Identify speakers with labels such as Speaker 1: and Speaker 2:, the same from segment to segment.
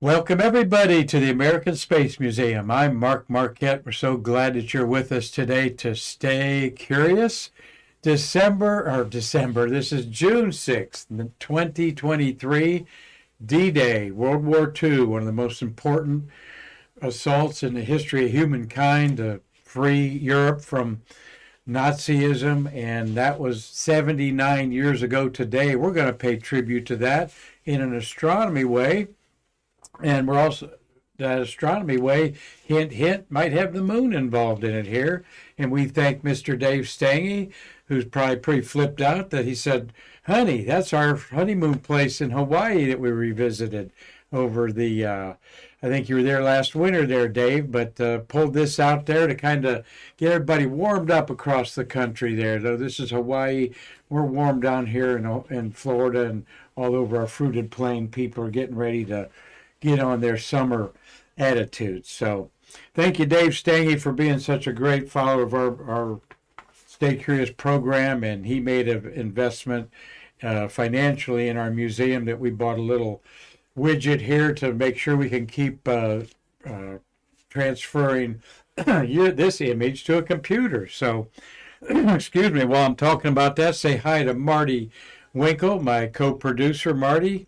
Speaker 1: Welcome, everybody, to the American Space Museum. I'm Marquette. We're so glad that you're with us today to stay curious. December, this is June 6th, 2023, D-Day, World War II, one of the most important assaults in the history of humankind to free Europe from Nazism, and that was 79 years ago today. We're going to pay tribute to that in an astronomy way. And we're also, that astronomy way, hint, hint, might have the moon involved in it here. And we thank Mr. Dave Stange, who's probably pretty flipped out that he said, honey, that's our honeymoon place in Hawaii that we revisited over the, I think you were there last winter there, Dave, but pulled this out there to kind of get everybody warmed up across the country there. Though this is Hawaii, we're warm down here in Florida and all over our fruited plain. People are getting ready to get on their summer attitudes. So thank you, Dave Stange, for being such a great follower of our Stay Curious program. And he made an investment financially in our museum that we bought a little widget here to make sure we can keep transferring this image to a computer. So excuse me, while I'm talking about that, say hi to Marty Winkle, my co-producer. Marty,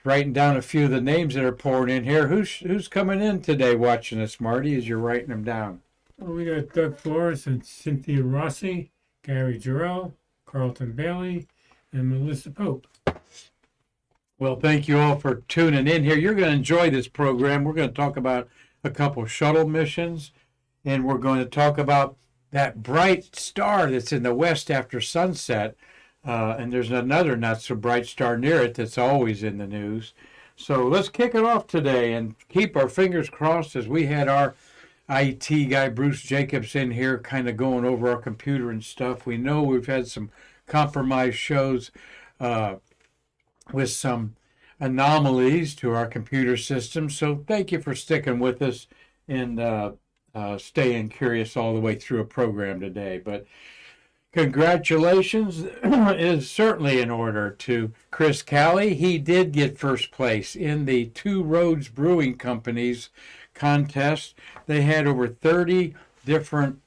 Speaker 1: writing down a few of the names that are pouring in here. Who's coming in today watching us, Marty, as you're writing them down?
Speaker 2: Well, we got Doug Flores and Cynthia Rossi, Gary Jarrell, Carlton Bailey, and Melissa Pope.
Speaker 1: Well, thank you all for tuning in here. You're going to enjoy this program. We're going to talk about a couple shuttle missions, and we're going to talk about that bright star that's in the west after sunset. And there's another not so bright star near it that's always in the news. So let's kick it off today and keep our fingers crossed as we had our IT guy, Bruce Jacobs, in here kind of going over our computer and stuff. We know we've had some compromised shows with some anomalies to our computer system. So thank you for sticking with us and staying curious all the way through a program today. But congratulations is certainly in order to Chris Calley. He did get first place in the Two Roads Brewing Company's contest. They had over 30 different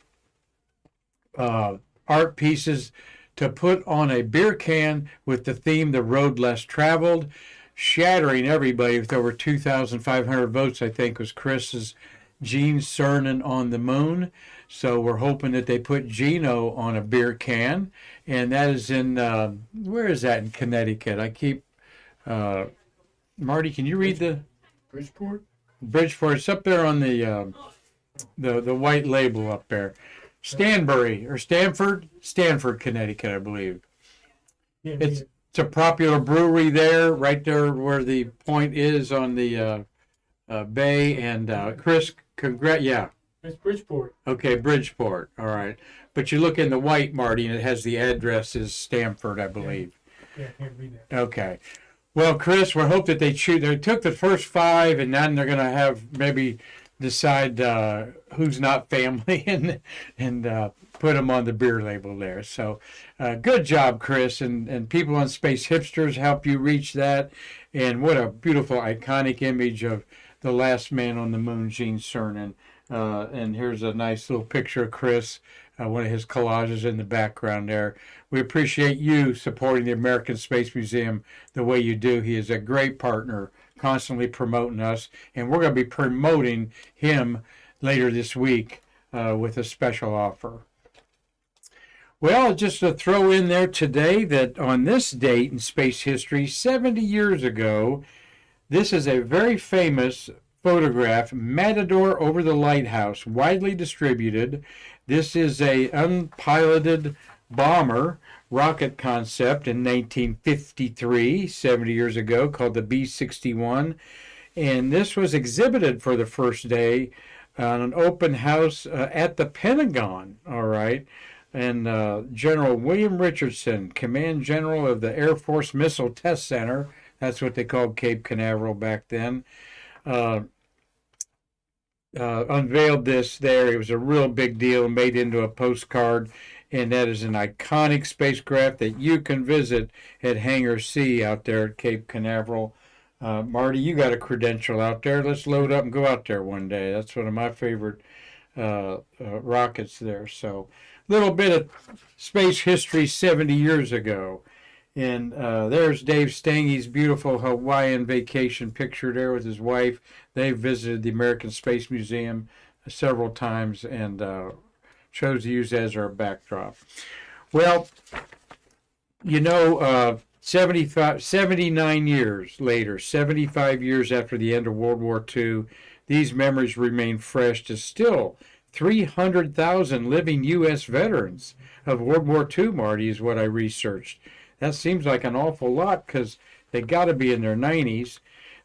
Speaker 1: art pieces to put on a beer can with the theme The Road Less Traveled, shattering everybody with over 2,500 votes, I think, was Chris's Gene Cernan on the Moon. So we're hoping that they put Gino on a beer can, and that is in, where is that in Connecticut? I keep, Marty, can you read the?
Speaker 2: Bridgeport?
Speaker 1: Bridgeport. It's up there on the white label up there. Stanbury, or Stanford, Connecticut, I believe.
Speaker 2: Yeah,
Speaker 1: It's a popular brewery there, right there where the point is on the bay, and Chris, yeah.
Speaker 2: That's Bridgeport.
Speaker 1: Okay, Bridgeport. All right. But you look in the white, Marty, and it has the address is Stamford, I believe.
Speaker 2: Yeah, I can't read that.
Speaker 1: Okay. Well, Chris, we hope that they took the first 5, and then they're going to have maybe decide who's not family and put them on the beer label there. So good job, Chris. And people on Space Hipsters help you reach that. And what a beautiful, iconic image of the last man on the moon, Gene Cernan. And here's a nice little picture of Chris, one of his collages in the background there. We appreciate you supporting the American Space Museum the way you do. He is a great partner, constantly promoting us, and we're going to be promoting him later this week with a special offer. Well, just to throw in there today that on this date in space history, 70 years ago, this is a very famous photograph, Matador over the Lighthouse, widely distributed. This is a unpiloted bomber rocket concept in 1953, 70 years ago, called the B-61. And this was exhibited for the first day on an open house at the Pentagon, all right. And General William Richardson, Command General of the Air Force Missile Test Center, that's what they called Cape Canaveral back then, unveiled this there. It was a real big deal, made into a postcard, and that is an iconic spacecraft that you can visit at Hangar C out there at Cape Canaveral. Marty, you got a credential out there. Let's load up and go out there one day. That's one of my favorite rockets there. So, little bit of space history 70 years ago. And there's Dave Stange's beautiful Hawaiian vacation picture there with his wife. They visited the American Space Museum several times and chose to use that as our backdrop. Well, 79 years later, 75 years after the end of World War II, these memories remain fresh to still 300,000 living U.S. veterans of World War II, Marty, is what I researched. That seems like an awful lot because they got to be in their 90s.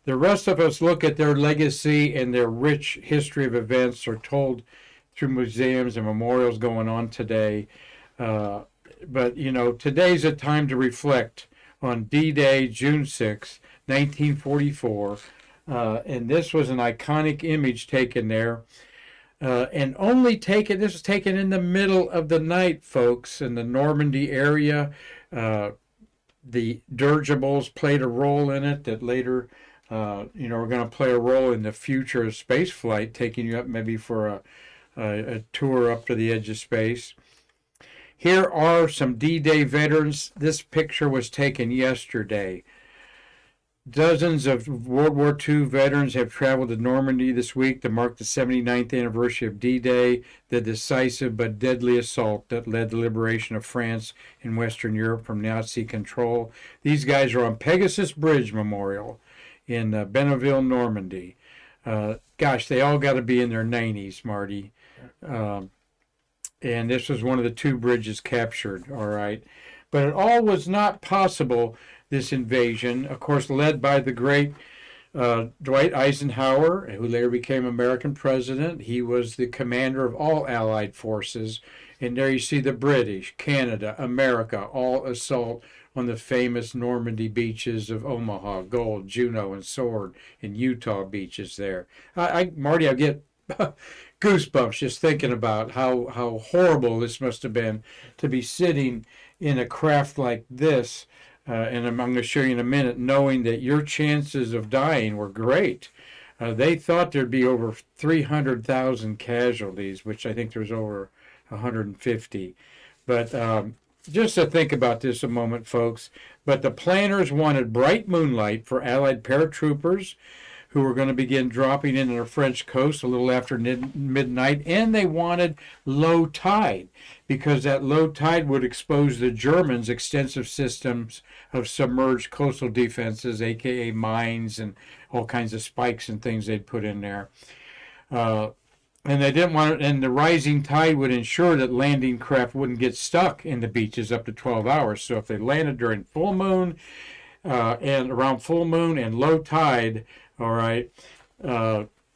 Speaker 1: The rest of us look at their legacy and their rich history of events are told through museums and memorials going on today. But, today's a time to reflect on D-Day, June 6, 1944. And this was an iconic image taken there. This was taken in the middle of the night, folks, in the Normandy area. The dirigibles played a role in it that later, are going to play a role in the future of space flight, taking you up maybe for a tour up to the edge of space. Here are some D-Day veterans. This picture was taken yesterday. Dozens of World War II veterans have traveled to Normandy this week to mark the 79th anniversary of D-Day, the decisive but deadly assault that led to the liberation of France and Western Europe from Nazi control. These guys are on Pegasus Bridge Memorial in Benneville, Normandy. They all got to be in their 90s, Marty. And this was one of the two bridges captured, all right. But it all was not possible, this invasion, of course, led by the great Dwight Eisenhower, who later became American president. He was the commander of all Allied forces. And there you see the British, Canada, America, all assault on the famous Normandy beaches of Omaha, Gold, Juneau, and Sword, and Utah beaches there. Marty, I get goosebumps just thinking about how horrible this must have been to be sitting in a craft like this. And I'm going to show you in a minute, knowing that your chances of dying were great. They thought there'd be over 300,000 casualties, which I think there's over 150. But just to think about this a moment, folks. But the planners wanted bright moonlight for Allied paratroopers who were going to begin dropping in on the French coast a little after midnight, and they wanted low tide because that low tide would expose the Germans' extensive systems of submerged coastal defenses, aka mines and all kinds of spikes and things they'd put in there. And they didn't want it, and the rising tide would ensure that landing craft wouldn't get stuck in the beaches up to 12 hours. So if they landed during full moon and around full moon and low tide, all right,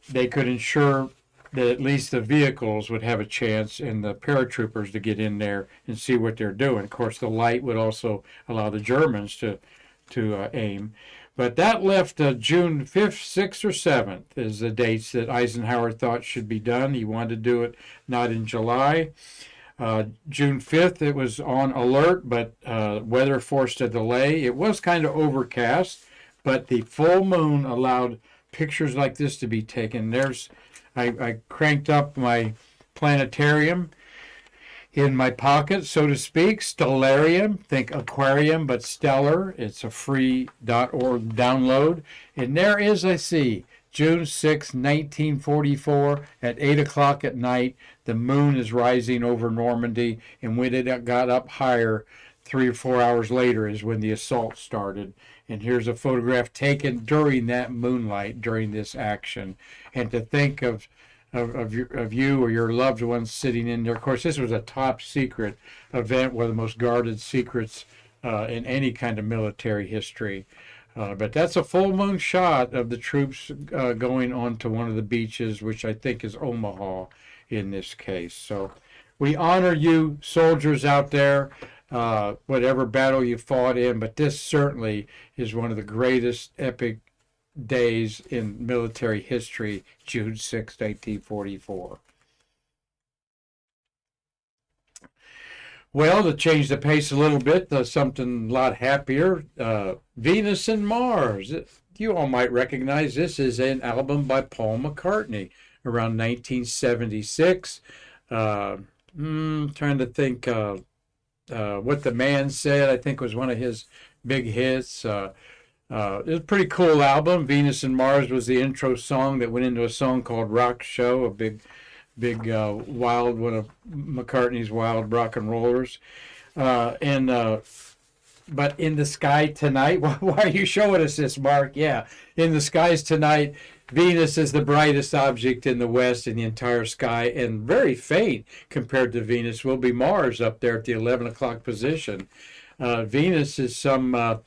Speaker 1: they could ensure that at least the vehicles would have a chance and the paratroopers to get in there and see what they're doing. Of course, the light would also allow the Germans to aim. But that left June 5th, 6th, or 7th is the dates that Eisenhower thought should be done. He wanted to do it not in July. June 5th, it was on alert, but weather forced a delay. It was kind of overcast, but the full moon allowed pictures like this to be taken. I cranked up my planetarium in my pocket, so to speak. Stellarium, think aquarium, but stellar. It's a free .org download. And there is, I see, June 6, 1944, at 8 o'clock at night. The moon is rising over Normandy, and when it got up higher, 3 or 4 hours later is when the assault started. And here's a photograph taken during that moonlight, during this action. And to think of you or your loved ones sitting in there. Of course, this was a top secret event, one of the most guarded secrets in any kind of military history. But that's a full moon shot of the troops going onto one of the beaches, which I think is Omaha in this case. So we honor you, soldiers out there, whatever battle you fought in, but this certainly is one of the greatest epic days in military history, June 6, 1944. Well, to change the pace a little bit, something a lot happier, Venus and Mars. you all might recognize this is an album by Paul McCartney around 1976. Trying to think What the Man Said, I think, was one of his big hits. It was a pretty cool album. Venus and Mars was the intro song that went into a song called Rock Show, a big wild, one of McCartney's wild rock and rollers. But In the Sky Tonight, why are you showing us this, Mark? Yeah, In the Skies Tonight, Venus is the brightest object in the west in the entire sky, and very faint compared to Venus will be Mars up there at the 11 o'clock position. Venus is some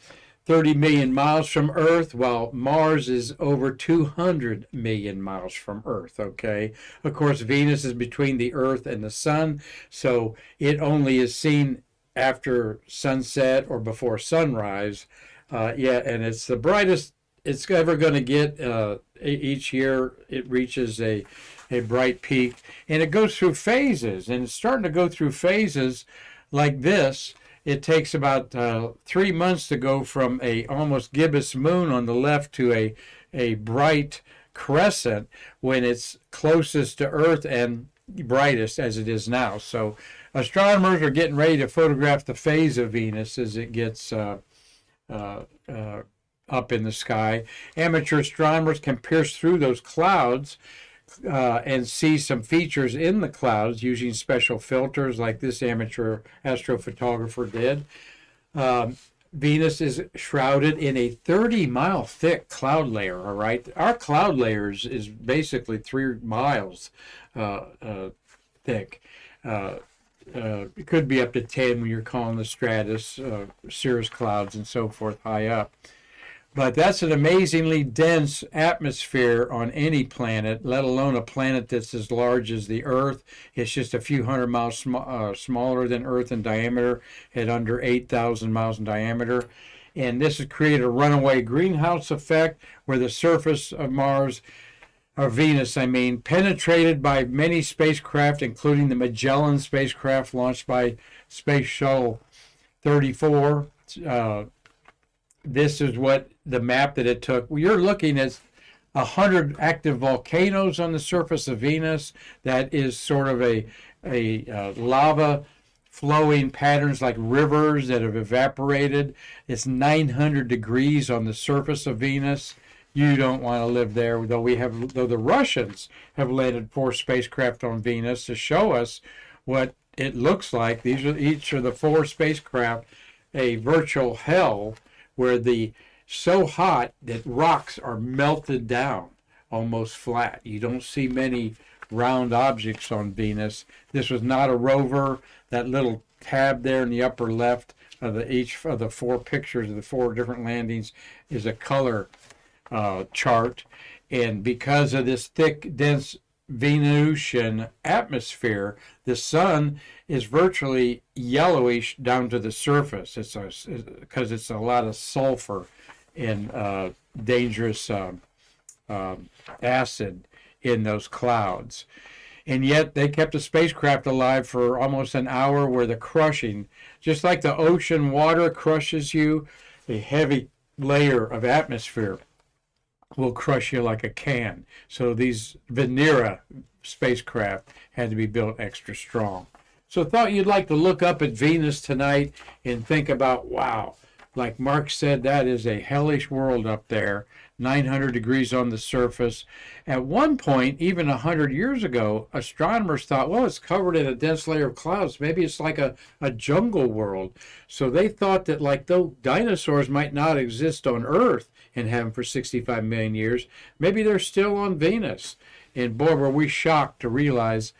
Speaker 1: 30 million miles from Earth, while Mars is over 200 million miles from Earth, okay? Of course, Venus is between the Earth and the Sun, so it only is seen after sunset or before sunrise. And it's the brightest it's ever going to get. Each year it reaches a bright peak, and it goes through phases, and it's starting to go through phases like this. It takes about 3 months to go from a almost gibbous moon on the left to a bright crescent when it's closest to Earth and brightest as it is now. So astronomers are getting ready to photograph the phase of Venus as it gets up in the sky. Amateur astronomers can pierce through those clouds and see some features in the clouds using special filters like this amateur astrophotographer did. Venus is shrouded in a 30-mile thick cloud layer, all right? Our cloud layers is basically 3 miles thick. It could be up to 10 when you're calling the stratus, cirrus clouds, and so forth high up. But that's an amazingly dense atmosphere on any planet, let alone a planet that's as large as the Earth. It's just a few hundred miles smaller than Earth in diameter, at under 8,000 miles in diameter. And this has created a runaway greenhouse effect where the surface of Mars, or Venus, penetrated by many spacecraft, including the Magellan spacecraft launched by Space Shuttle 34. This is what the map that it took. You're looking at 100 active volcanoes on the surface of Venus. That is sort of a lava flowing patterns like rivers that have evaporated. It's 900 degrees on the surface of Venus. You don't want to live there, though the Russians have landed 4 spacecraft on Venus to show us what it looks like. Each of the 4 spacecraft a virtual hell where so hot that rocks are melted down almost flat. You don't see many round objects on Venus. This was not a rover. That little tab there in the upper left of each of the 4 pictures of the 4 different landings is a color chart. And because of this thick, dense Venusian atmosphere, the sun is virtually yellowish down to the surface. It's because it's a lot of sulfur and dangerous acid in those clouds. And yet they kept the spacecraft alive for almost an hour, where the crushing, just like the ocean water crushes you, a heavy layer of atmosphere will crush you like a can. So these Venera spacecraft had to be built extra strong. So thought you'd like to look up at Venus tonight and think about, wow, like Mark said, that is a hellish world up there, 900 degrees on the surface. At one point, even 100 years ago, astronomers thought, well, it's covered in a dense layer of clouds. Maybe it's like a jungle world. So they thought that, like, though dinosaurs might not exist on Earth and haven't for 65 million years, maybe they're still on Venus. And boy, were we shocked to realize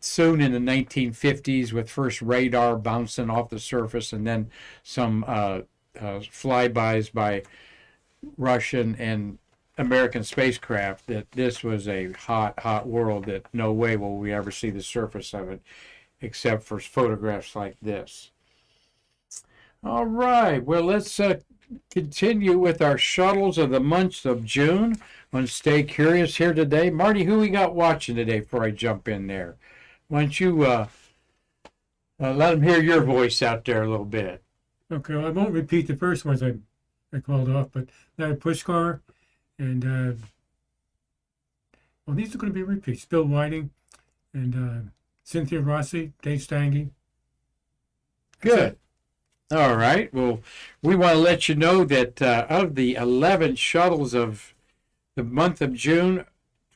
Speaker 1: soon in the 1950s, with first radar bouncing off the surface and then some flybys by Russian and American spacecraft, that this was a hot world that no way will we ever see the surface of it except for photographs like this. All right, well, let's continue with our shuttles of the month of June on Stay Curious here today. Marty, who we got watching today before I jump in there? Why don't you let them hear your voice out there a little bit?
Speaker 2: Okay, well, I won't repeat the first ones I I called off, but Larry Pushkar and well, these are going to be repeats. Bill Whiting and Cynthia Rossi, Dave Stange.
Speaker 1: Good. All right. Well, we want to let you know that of the 11 shuttles of the month of June,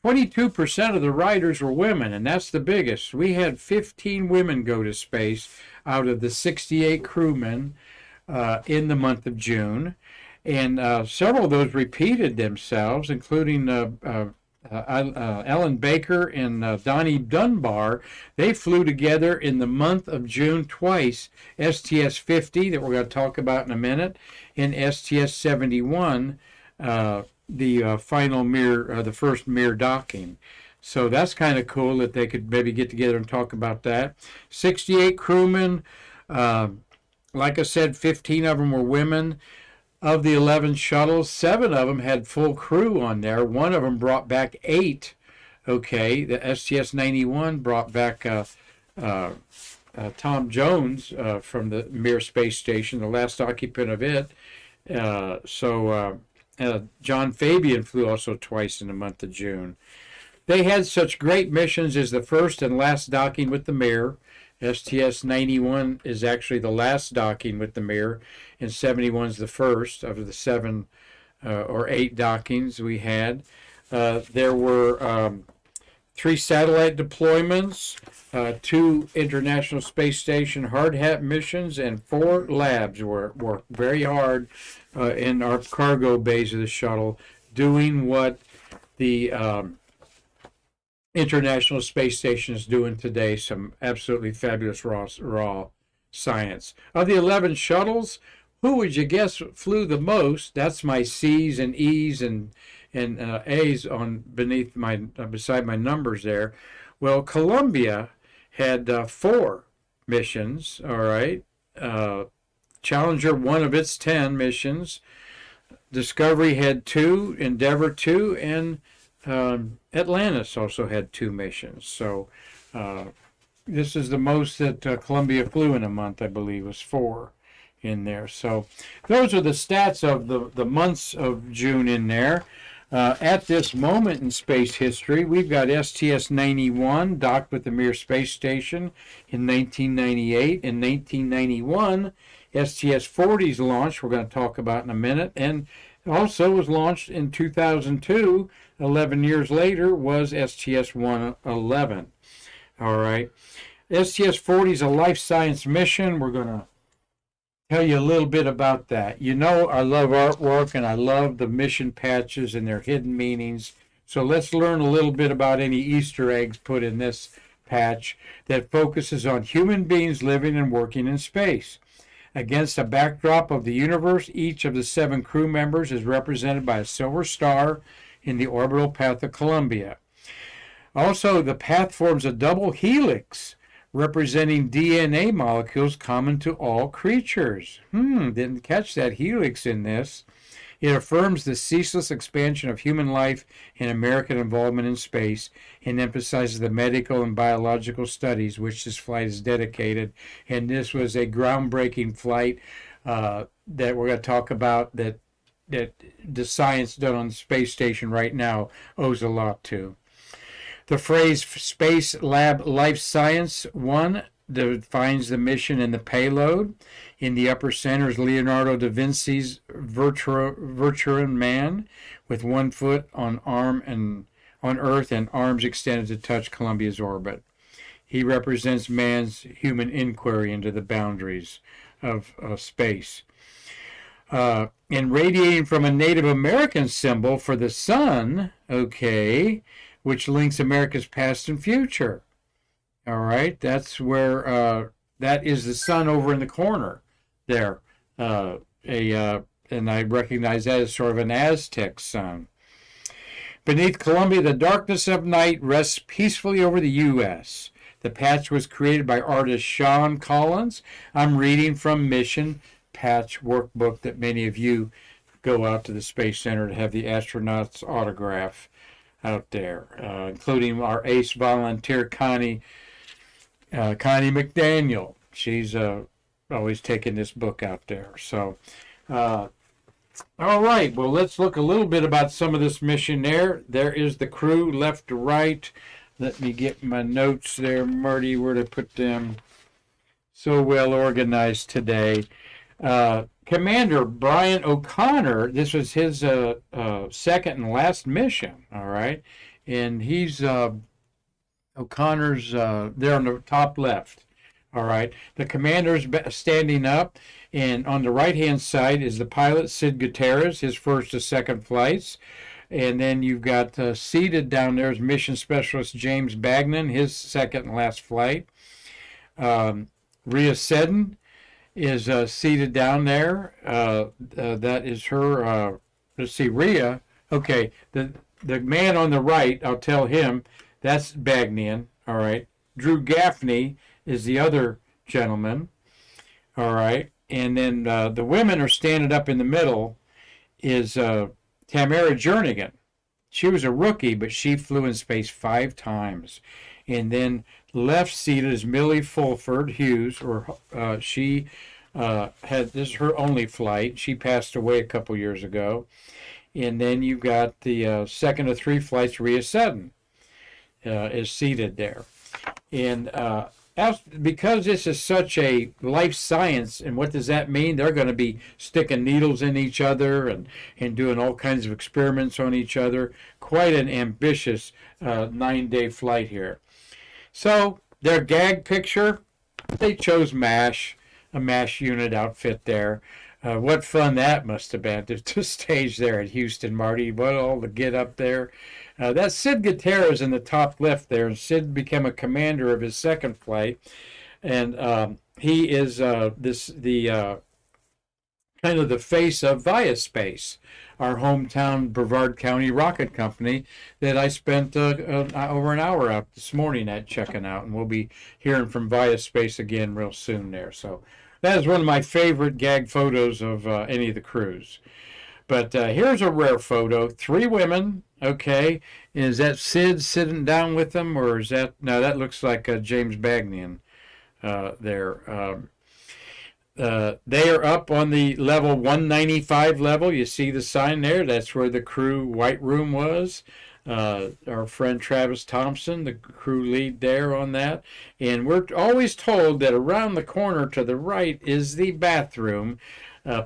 Speaker 1: 22% of the riders were women, and that's the biggest. We had 15 women go to space out of the 68 crewmen in the month of June, and several of those repeated themselves, including Ellen Baker and Donnie Dunbar. They flew together in the month of June twice, STS-50 that we're going to talk about in a minute, and STS-71, the final Mir, the first Mir docking. So that's kind of cool that they could maybe get together and talk about that. 68 crewmen, like I said, 15 of them were women. Of the 11 shuttles, 7 of them had full crew on there. One of them brought back 8. Okay, the STS-91 brought back Tom Jones from the Mir space station, the last occupant of it. John Fabian flew also twice in the month of June. They had such great missions as the first and last docking with the Mir. STS-91 is actually the last docking with the Mir, and 71 is the first of the 7 or 8 dockings we had. There were 3 satellite deployments, 2 International Space Station hard hat missions, and 4 labs worked very hard in our cargo bays of the shuttle, doing what the International Space Station is doing today, some absolutely fabulous raw science. Of the 11 shuttles, who would you guess flew the most? That's my C's and E's and A's on beside my numbers there. Well, Columbia had 4 missions, all right. Challenger, one of its 10 missions. Discovery had 2, Endeavour 2, and Atlantis also had 2 missions. So this is the most that Columbia flew in a month, I believe, was 4 in there. So those are the stats of the months of June in there. At this moment in space history, we've got STS-91 docked with the Mir space station in 1998. In 1991, STS-40's launched, we're going to talk about in a minute, and also was launched in 2002. 11 years later was STS-111. All right. STS-40 is a life science mission. We're going to tell you a little bit about that. You know, I love artwork and I love the mission patches and their hidden meanings. So let's learn a little bit about any Easter eggs put in this patch that focuses on human beings living and working in space. Against a backdrop of the universe, each of the 7 crew members is represented by a silver star in the orbital path of Columbia. Also, the path forms a double helix representing DNA molecules common to all creatures. Didn't catch that helix in this. It affirms the ceaseless expansion of human life and American involvement in space and emphasizes the medical and biological studies which this flight is dedicated. And this was a groundbreaking flight that we're going to talk about that the science done on the space station right now owes a lot to. The phrase Space Lab Life Science 1 defines the mission and the payload. In the upper center is Leonardo da Vinci's Virtuan Man with 1 foot on Earth and arms extended to touch Columbia's orbit. He represents man's human inquiry into the boundaries of space. And radiating from a Native American symbol for the sun, okay, which links America's past and future. All right, that's where that is the sun over in the corner there. And I recognize that as sort of an Aztec sun. Beneath Columbia, the darkness of night rests peacefully over the U.S. The patch was created by artist Sean Collins. I'm reading from Mission Patch Workbook that many of you go out to the Space Center to have the astronauts autograph out there, including our ace volunteer, Connie McDaniel. She's always taking this book out there. So All right, well, let's look a little bit about some of this mission there. There is the crew left to right. Let me get my notes there, Marty, where to put them. So well organized today. Commander Brian O'Connor, this was his second and last mission, all right? And he's, O'Connor's there on the top left, all right? The commander's standing up, and on the right-hand side is the pilot, Sid Gutierrez, his first to second flights. And then you've got seated down there is Mission Specialist James Bagnan, his second and last flight. Rhea Seddon is seated down there. That is her. Let's see, Rhea. Okay, the man on the right, I'll tell him, that's Bagnan. All right. Drew Gaffney is the other gentleman. All right. And then the women are standing up in the middle is Tamara Jernigan. She was a rookie, but she flew in space 5 times. And then left seated is Millie Fulford Hughes, or she this is her only flight. She passed away a couple years ago. And then you've got the second of 3 flights, Rhea Seddon is seated there. And because this is such a life science, and what does that mean? They're going to be sticking needles in each other and doing all kinds of experiments on each other. Quite an ambitious 9-day flight here. So their gag picture, they chose MASH, a MASH unit outfit there. What fun that must have been to stage there at Houston, Marty. What all to get up there. That's Sid Gutierrez in the top left there. And Sid became a commander of his second flight. And he is the kind of the face of Viaspace, our hometown Brevard County rocket company that I spent over an hour out this morning at checking out. And we'll be hearing from Viaspace again real soon there. So that is one of my favorite gag photos of any of the crews. But here's a rare photo. 3 women, okay. Is that Sid sitting down with them, or is that... No, that looks like James Bagnan there. They are up on the level 195 level. You see the sign there? That's where the crew white room was. Our friend Travis Thompson, the crew lead there on that. And we're always told that around the corner to the right is the bathroom,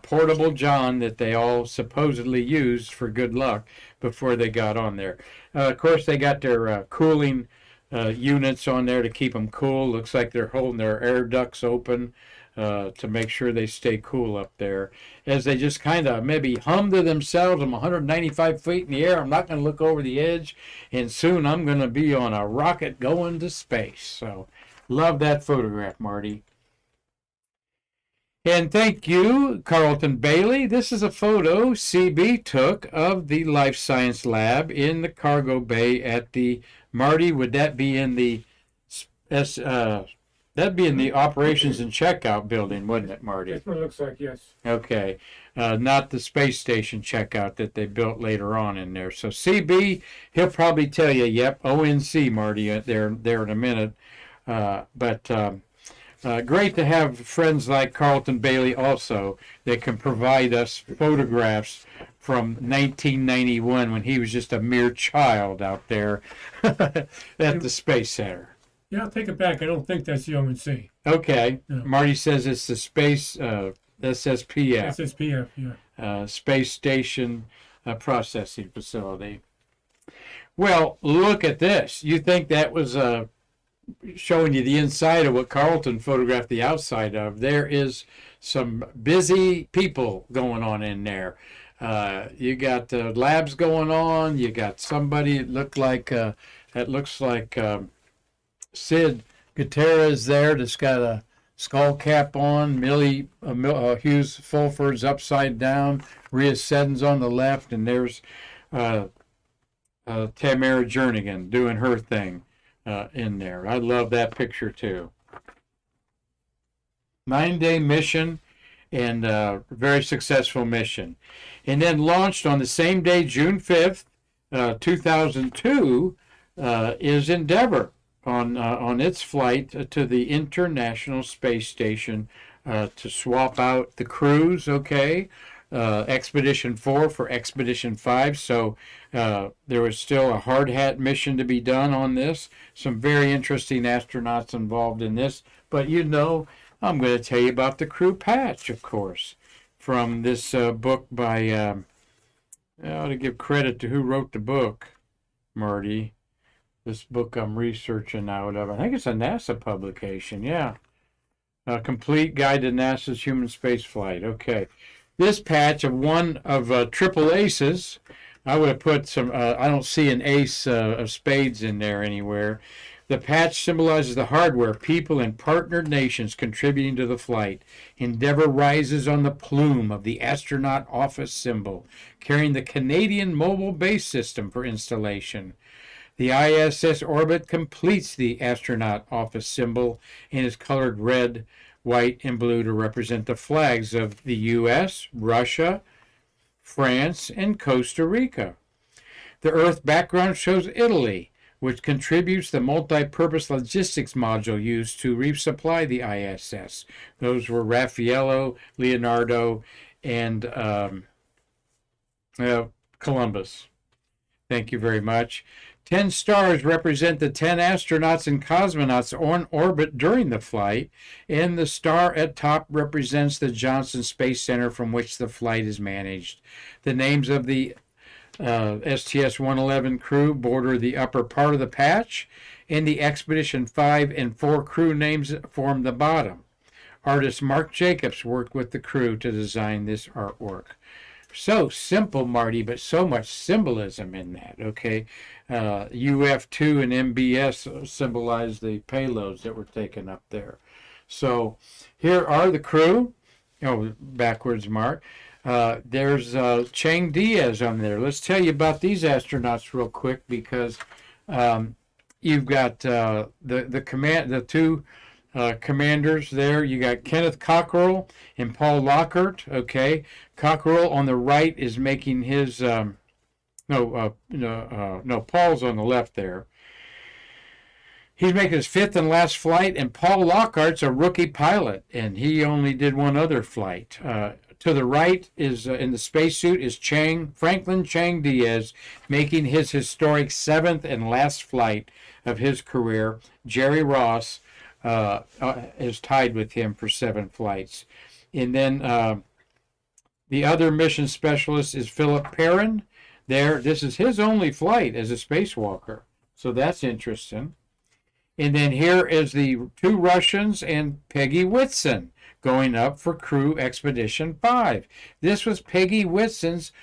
Speaker 1: portable John that they all supposedly used for good luck before they got on there. Of course, they got their cooling units on there to keep them cool. Looks like they're holding their air ducts open to make sure they stay cool up there, as they just kind of maybe hum to themselves. I'm 195 feet in the air. I'm not going to look over the edge, and soon I'm going to be on a rocket going to space. So love that photograph, Marty. And thank you, Carlton Bailey. This is a photo CB took of the Life Science Lab in the cargo bay at the, Marty, would that be in the that'd be in the operations and checkout building, wouldn't it, Marty?
Speaker 2: That's what it looks like, yes.
Speaker 1: Okay. Not the space station checkout that they built later on in there. So CB, he'll probably tell you, yep, ONC, Marty, there in a minute. Great to have friends like Carlton Bailey also that can provide us photographs from 1991 when he was just a mere child out there at the Space Center.
Speaker 2: Yeah, I'll take it back. I don't think that's the ONC.
Speaker 1: Okay.
Speaker 2: No.
Speaker 1: Marty says it's the Space SSPF.
Speaker 2: SSPF, yeah.
Speaker 1: Space Station Processing Facility. Well, look at this. You think that was showing you the inside of what Carlton photographed the outside of? There is some busy people going on in there. You got labs going on. You got somebody that looks like Sid Gutierrez there that's got a skull cap on. Millie Hughes Fulford's upside down. Rhea Seddon's on the left, and there's Tamara Jernigan doing her thing in there. I love that picture too. 9-day mission, and very successful mission. And then launched on the same day, June 5th, 2002, is Endeavour on its flight to the International Space Station to swap out the crews, okay? Expedition 4 for Expedition 5. So there was still a hard hat mission to be done on this. Some very interesting astronauts involved in this. But I'm going to tell you about the crew patch, of course, from this book by, I ought to give credit to who wrote the book, Marty. This book I'm researching out of. I think it's a NASA publication, yeah. A complete guide to NASA's human space flight. Okay. This patch of one of triple aces, I would have put some, I don't see an ace of spades in there anywhere. The patch symbolizes the hardware, people, and partnered nations contributing to the flight. Endeavour rises on the plume of the astronaut office symbol, carrying the Canadian Mobile Base System for installation. The ISS orbit completes the astronaut office symbol and is colored red, white, and blue to represent the flags of the U.S., Russia, France, and Costa Rica. The Earth background shows Italy, which contributes the multi-purpose logistics module used to resupply the ISS. Those were Raffaello, Leonardo, and Columbus. Thank you very much. 10 stars represent the 10 astronauts and cosmonauts on orbit during the flight, and the star at top represents the Johnson Space Center from which the flight is managed. The names of the STS-111 crew border the upper part of the patch, and the Expedition 5 and 4 crew names form the bottom. Artist Mark Jacobs worked with the crew to design this artwork. So simple, Marty, but so much symbolism in that, okay? UF2 and MBS symbolize the payloads that were taken up there. So here are the crew. Oh, backwards, Mark. There's Chang Diaz on there. Let's tell you about these astronauts real quick, because you've got the two commanders there. You got Kenneth Cockrell and Paul Lockhart. Okay, Cockrell on the right is making his Paul's on the left there. He's making his 5th and last flight, and Paul Lockhart's a rookie pilot, and he only did one other flight. To the right is in the spacesuit is Franklin Chang Diaz, making his historic 7th and last flight of his career. Jerry Ross is tied with him for 7 flights. And then the other mission specialist is Philip Perrin. This is his only flight as a spacewalker, so that's interesting. And then here is the 2 Russians and Peggy Whitson going up for Crew Expedition 5. This was Peggy Whitson's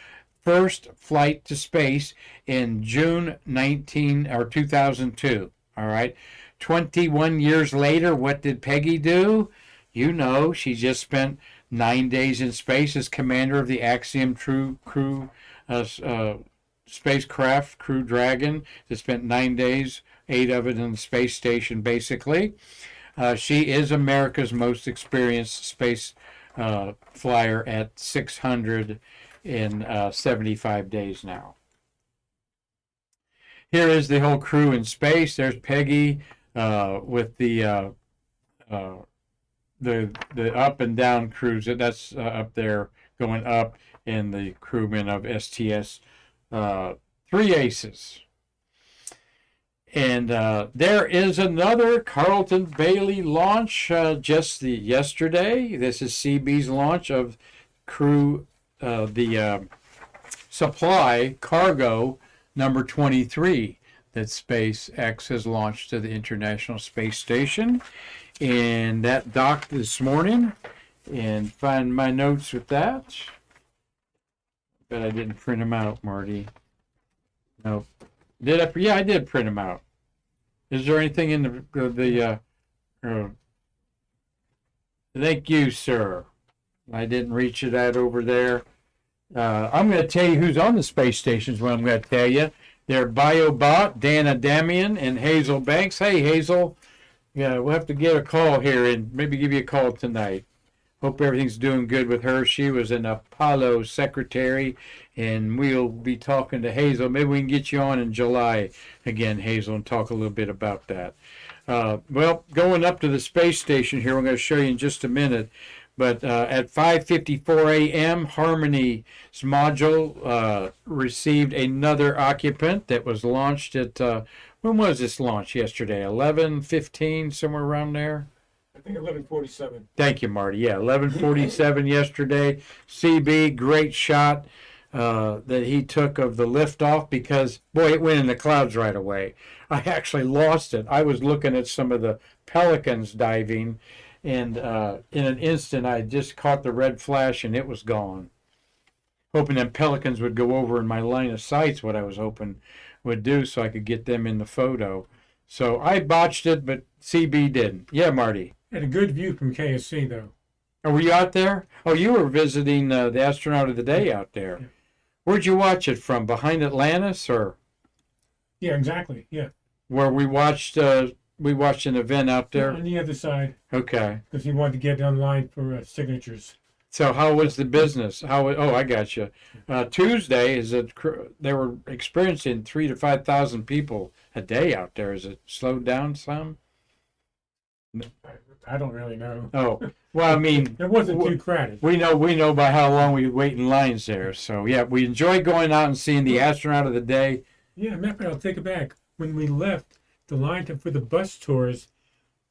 Speaker 1: first flight to space in June 2002. All right. 21 years later, what did Peggy do? She just spent 9 days in space as commander of the Axiom Crew spacecraft, Crew Dragon, that spent 9 days, 8 of it in the space station, basically. She is America's most experienced space flyer at 675 days now. Here is the whole crew in space. There's Peggy with the up and down crews. That's up there going up, and the crewmen of STS 3 Aces. And there is another Carlton Bailey launch just yesterday. This is CB's launch of crew, the supply cargo number 23 that SpaceX has launched to the International Space Station. And that docked this morning. And find my notes with that. But I didn't print them out, Marty. Nope. Did I? Yeah, I did print them out. Is there anything in the thank you, sir. I didn't reach it out over there. I'm going to tell you who's on the space station is what I'm going to tell you. They're BioBot, Dana Damian, and Hazel Banks. Hey, Hazel. Yeah, we'll have to get a call here and maybe give you a call tonight. Hope everything's doing good with her. She was an Apollo secretary, and we'll be talking to Hazel. Maybe we can get you on in July again, Hazel, and talk a little bit about that. Well, going up to the space station here, I'm going to show you in just a minute. But at 5:54 a.m., Harmony's module received another occupant that was launched at, when was this launch yesterday? 11:15, somewhere around there?
Speaker 2: I think 11:47.
Speaker 1: Thank you, Marty. Yeah, 11:47 yesterday. CB, great shot that he took of the liftoff because, boy, it went in the clouds right away. I actually lost it. I was looking at some of the pelicans diving, and in an instant, I just caught the red flash, and it was gone. Hoping them pelicans would go over in my line of sight's what I was hoping would do so I could get them in the photo. So I botched it, but CB didn't. Yeah, Marty.
Speaker 2: Had a good view from KSC, though.
Speaker 1: Oh, were you out there? Oh, you were visiting the astronaut of the day out there.
Speaker 2: Yeah.
Speaker 1: Where'd you watch it from? Behind Atlantis, or
Speaker 2: Yeah, exactly. Yeah.
Speaker 1: where we watched an event out there?
Speaker 2: On the other side,
Speaker 1: Okay.
Speaker 2: because he wanted to get online for signatures.
Speaker 1: So how was the business? Oh, I got you. Tuesday is they were experiencing 3,000 to 5,000 people a day out there. Is it slowed down some?
Speaker 2: I don't really know.
Speaker 1: Oh, well, I mean,
Speaker 2: It wasn't too crowded.
Speaker 1: we know by how long we wait in lines there. So yeah, we enjoy going out and seeing the astronaut of the day.
Speaker 2: Yeah, matter of fact, I'll take it back. When we left, the line for the bus tours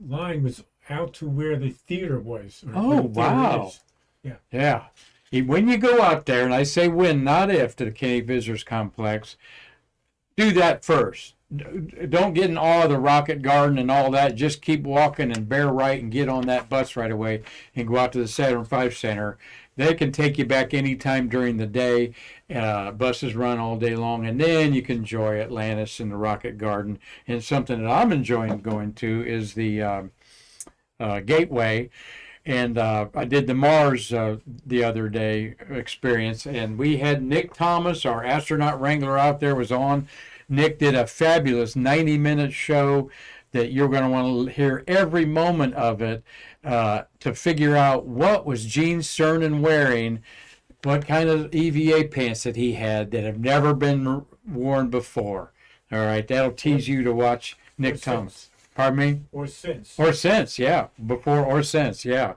Speaker 2: line was out to where the theater was. Or
Speaker 1: Oh,
Speaker 2: where the theater
Speaker 1: wow.
Speaker 2: is.
Speaker 1: Yeah. When you go out there, and I say when, not if, to the Kennedy Visitors Complex, do that first. Don't get in awe of the rocket garden and all that. Just keep walking and bear right and get on that bus right away and go out to the Saturn V Center. They can take you back anytime during the day. Buses run all day long, and then you can enjoy Atlantis and the rocket garden. And something that I'm enjoying going to is the Gateway. And I did the Mars the other day experience, and we had Nick Thomas, our astronaut wrangler out there, was on. Nick did a fabulous 90-minute show that you're going to want to hear every moment of it to figure out what was Gene Cernan wearing, what kind of EVA pants that he had that have never been worn before. All right, that'll tease you to watch Nick Thomas. Pardon me?
Speaker 2: Or since.
Speaker 1: Or since, yeah. Before or since, yeah.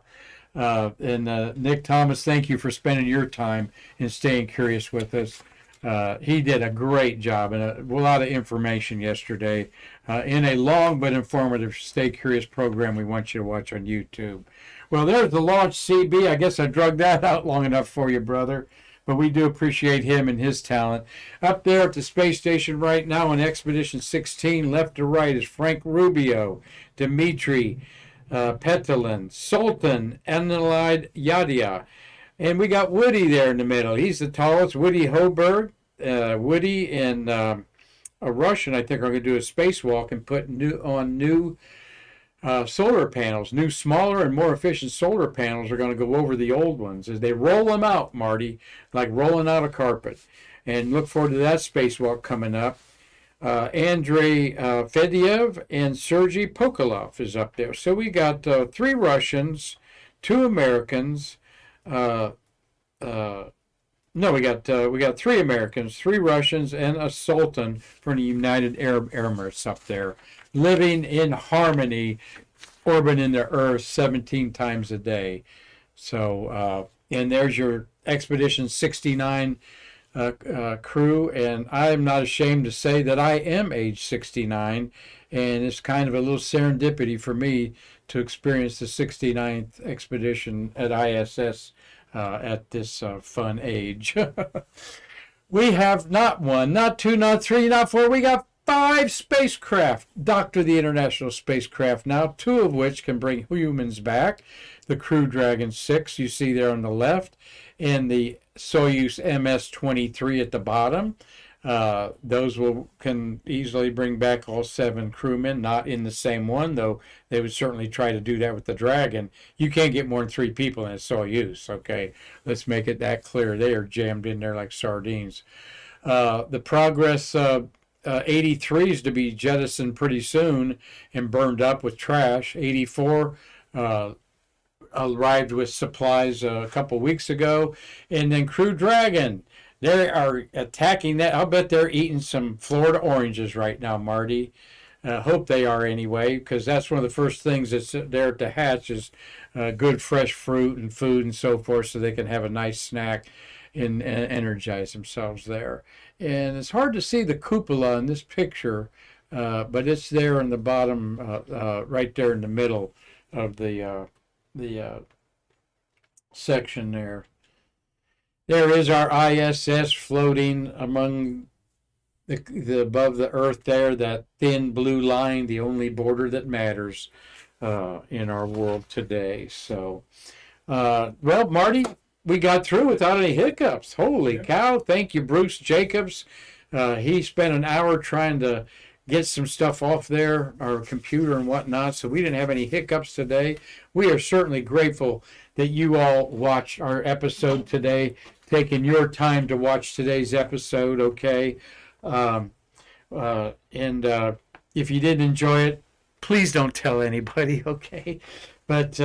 Speaker 1: And Nick Thomas, thank you for spending your time and staying curious with us. He did a great job and a lot of information yesterday in a long but informative Stay Curious program we want you to watch on YouTube. Well, there's the launch, CB. I guess I drug that out long enough for you, brother. But we do appreciate him and his talent. Up there at the space station right now in Expedition 16, left to right, is Frank Rubio, Dmitry Petelin, Sultan Enelide Yadia. And we got Woody there in the middle. He's the tallest, Woody Hoberg. Woody and a Russian, I think, are going to do a spacewalk and put new solar panels. New, smaller, and more efficient solar panels are going to go over the old ones as they roll them out, Marty, like rolling out a carpet. And look forward to that spacewalk coming up. Andrei Fediev and Sergei Pokolov is up there. So we got 3 Russians, 2 Americans. No, we got 3 Americans, 3 Russians, and a Sultan from the United Arab Emirates up there, living in harmony, orbiting the Earth 17 times a day. So, and there's your Expedition 69 crew, and I'm not ashamed to say that I am age 69, and it's kind of a little serendipity for me to experience the 69th expedition at ISS at this fun age. We have not 1, not 2, not 3, not 4. We got 5 spacecraft docked to the International Spacecraft now, 2 of which can bring humans back. The Crew Dragon 6 you see there on the left, and the Soyuz MS-23 at the bottom. Those can easily bring back all 7 crewmen, not in the same one, though they would certainly try to do that with the Dragon. You can't get more than 3 people in a Soyuz, okay? Let's make it that clear. They are jammed in there like sardines. The Progress 83 is to be jettisoned pretty soon and burned up with trash. 84 arrived with supplies a couple weeks ago. And then Crew Dragon, they are attacking that. I'll bet they're eating some Florida oranges right now, Marty. Hope they are anyway, because that's one of the first things that's there to hatch is good fresh fruit and food and so forth, so they can have a nice snack and energize themselves there. And it's hard to see the cupola in this picture, but it's there in the bottom, right there in the middle of the section there. There is our ISS floating among the above the Earth there, that thin blue line, the only border that matters in our world today. So, well, Marty, we got through without any hiccups. Holy cow. Thank you, Bruce Jacobs. He spent an hour trying to get some stuff off there, our computer and whatnot, so we didn't have any hiccups today. We are certainly grateful that you all watched our episode today, taking your time to watch today's episode, okay? If you didn't enjoy it, please don't tell anybody, okay? But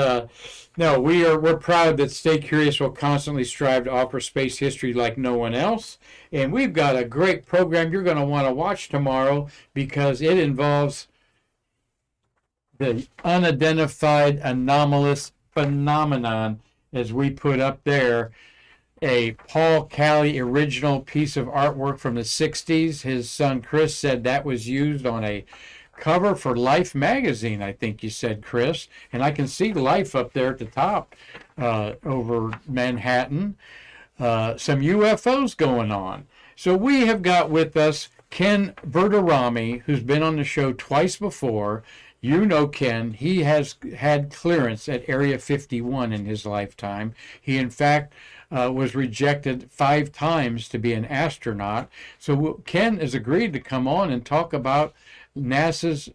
Speaker 1: no, we're proud that Stay Curious will constantly strive to offer space history like no one else. And we've got a great program you're going to want to watch tomorrow, because it involves the unidentified anomalous phenomenon, as we put up there, a Paul Kelly original piece of artwork from the 60s. His son Chris said that was used on a cover for Life magazine, I think you said, Chris. And I can see Life up there at the top over Manhattan. Some UFOs going on. So we have got with us Ken Verderami, who's been on the show twice before. You know Ken. He has had clearance at Area 51 in his lifetime. He, in fact, was rejected 5 times to be an astronaut. So Ken has agreed to come on and talk about NASA's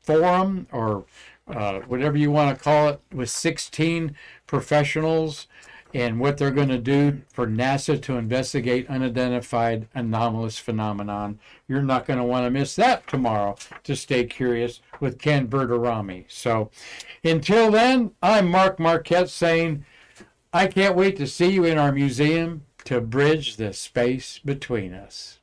Speaker 1: forum, or whatever you want to call it, with 16 professionals, and what they're going to do for NASA to investigate unidentified anomalous phenomenon. You're not going to want to miss that tomorrow to Stay Curious with Ken Verderami. So until then, I'm Mark Marquette saying I can't wait to see you in our museum to bridge the space between us.